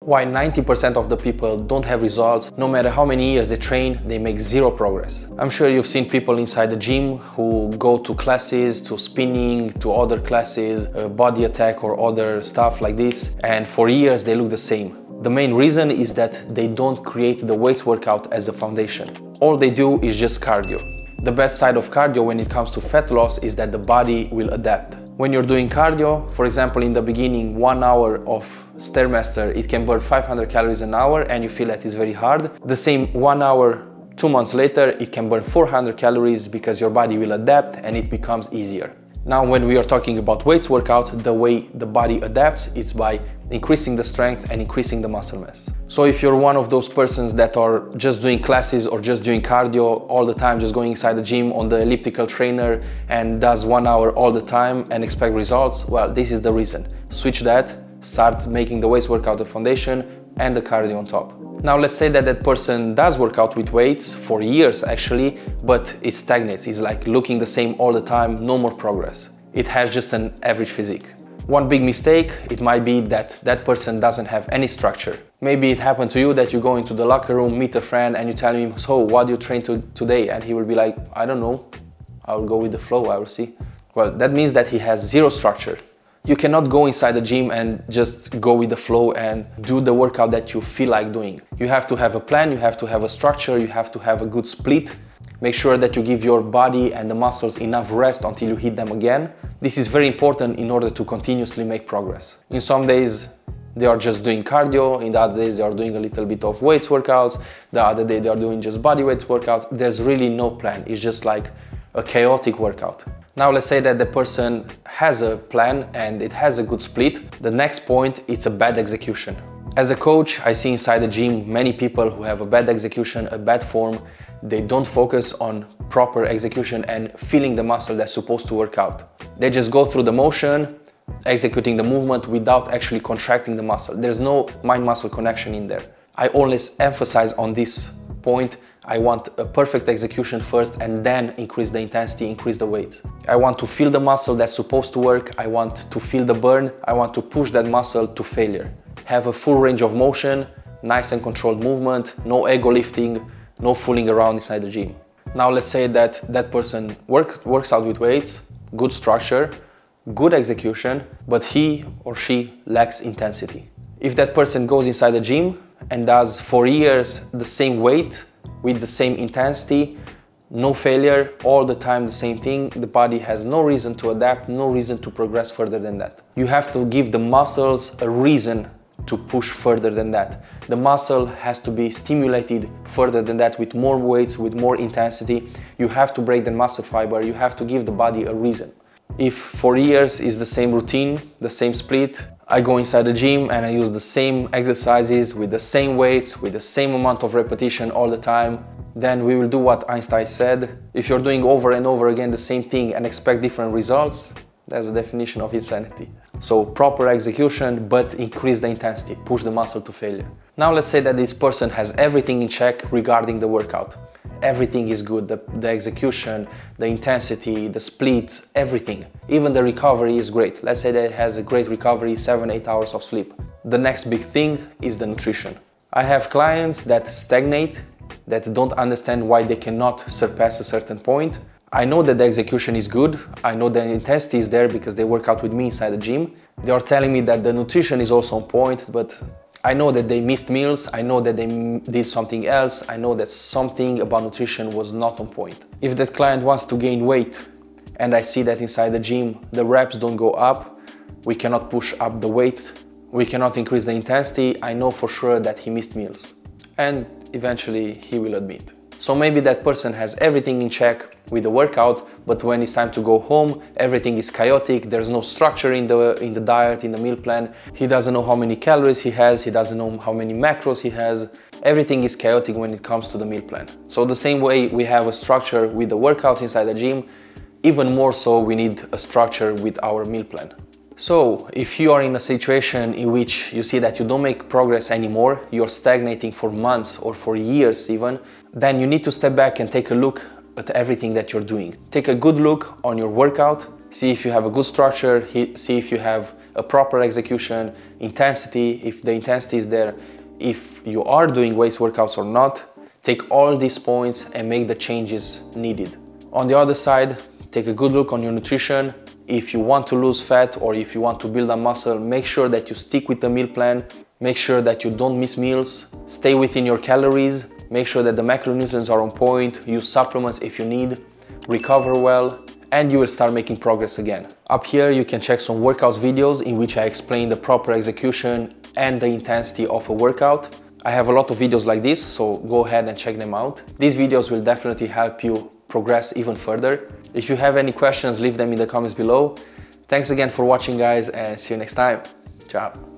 Why 90% of the people don't have results. No matter how many years they train, they make zero progress. I'm sure you've seen people inside the gym who go to classes, to spinning, to other classes, body attack or other stuff like this, and for years they look the same. The main reason is that they don't create the weights workout as a foundation. All they do is just cardio. The best side of cardio when it comes to fat loss is that the body will adapt. When you're doing cardio, for example, in the beginning, 1 hour of Stairmaster, it can burn 500 calories an hour and you feel that it's very hard. The same 1 hour, 2 months later, it can burn 400 calories because your body will adapt and it becomes easier. Now, when we are talking about weights workout, the way the body adapts is by increasing the strength and increasing the muscle mass. So if you're one of those persons that are just doing classes or just doing cardio all the time, just going inside the gym on the elliptical trainer and does 1 hour all the time and expect results, well, this is the reason. Switch that, start making the weights workout the foundation and the cardio on top. Now let's say that that person does work out with weights for years actually, but it stagnates. It's like looking the same all the time, no more progress. It has just an average physique. One big mistake, it might be that that person doesn't have any structure. Maybe it happened to you that you go into the locker room, meet a friend and you tell him, so what do you train today? And he will be like, I don't know, I will go with the flow, I will see. Well, that means that he has zero structure. You cannot go inside the gym and just go with the flow and do the workout that you feel like doing. You have to have a plan, you have to have a structure, you have to have a good split. Make sure that you give your body and the muscles enough rest until you hit them again. This is very important in order to continuously make progress. In some days they are just doing cardio, in the other days they are doing a little bit of weights workouts, the other day they are doing just body weights workouts. There's really no plan, it's just like a chaotic workout. Now let's say that the person has a plan and it has a good split. The next point, it's a bad execution. As a coach, I see inside the gym many people who have a bad execution, a bad form. They don't focus on proper execution and feeling the muscle that's supposed to work out. They just go through the motion, executing the movement without actually contracting the muscle. There's no mind-muscle connection in there. I always emphasize on this point. I want a perfect execution first and then increase the intensity, increase the weight. I want to feel the muscle that's supposed to work. I want to feel the burn. I want to push that muscle to failure. Have a full range of motion, nice and controlled movement, no ego lifting, no fooling around inside the gym. Now let's say that that person works out with weights, good structure, good execution, but he or she lacks intensity. If that person goes inside the gym and does for years the same weight with the same intensity, no failure, all the time the same thing, the body has no reason to adapt, no reason to progress further than that. You have to give the muscles a reason to push further than that. The muscle has to be stimulated further than that with more weights, with more intensity. You have to break the muscle fiber, you have to give the body a reason. If for years is the same routine, the same split, I go inside the gym and I use the same exercises with the same weights, with the same amount of repetition all the time, then we will do what Einstein said. If you're doing over and over again the same thing and expect different results, that's the definition of insanity. So proper execution, but increase the intensity, push the muscle to failure. Now let's say that this person has everything in check regarding the workout. Everything is good, the execution, the intensity, the splits, everything. Even the recovery is great. Let's say that it has a great recovery, 7-8 hours of sleep. The next big thing is the nutrition. I have clients that stagnate, that don't understand why they cannot surpass a certain point. I know that the execution is good, I know the intensity is there because they work out with me inside the gym. They are telling me that the nutrition is also on point, but I know that they missed meals, I know that they did something else, I know that something about nutrition was not on point. If that client wants to gain weight and I see that inside the gym the reps don't go up, we cannot push up the weight, we cannot increase the intensity, I know for sure that he missed meals. And eventually he will admit. So maybe that person has everything in check with the workout, but when it's time to go home, everything is chaotic, there's no structure in the diet, in the meal plan. He doesn't know how many calories he has, he doesn't know how many macros he has. Everything is chaotic when it comes to the meal plan. So the same way we have a structure with the workouts inside the gym, even more so we need a structure with our meal plan. So if you are in a situation in which you see that you don't make progress anymore, you're stagnating for months or for years even, then you need to step back and take a look at everything that you're doing. Take a good look on your workout, see if you have a good structure, see if you have a proper execution, intensity, if the intensity is there, if you are doing weights workouts or not. Take all these points and make the changes needed. On the other side, take a good look on your nutrition. If you want to lose fat or if you want to build a muscle, make sure that you stick with the meal plan. Make sure that you don't miss meals. Stay within your calories. Make sure that the macronutrients are on point. Use supplements if you need. Recover well, and you will start making progress again. Up here you can check some workouts videos in which I explain the proper execution and the intensity of a workout. I have a lot of videos like this, so go ahead and check them out. These videos will definitely help you progress even further. If you have any questions, leave them in the comments below. Thanks again for watching, guys, and see you next time. Ciao.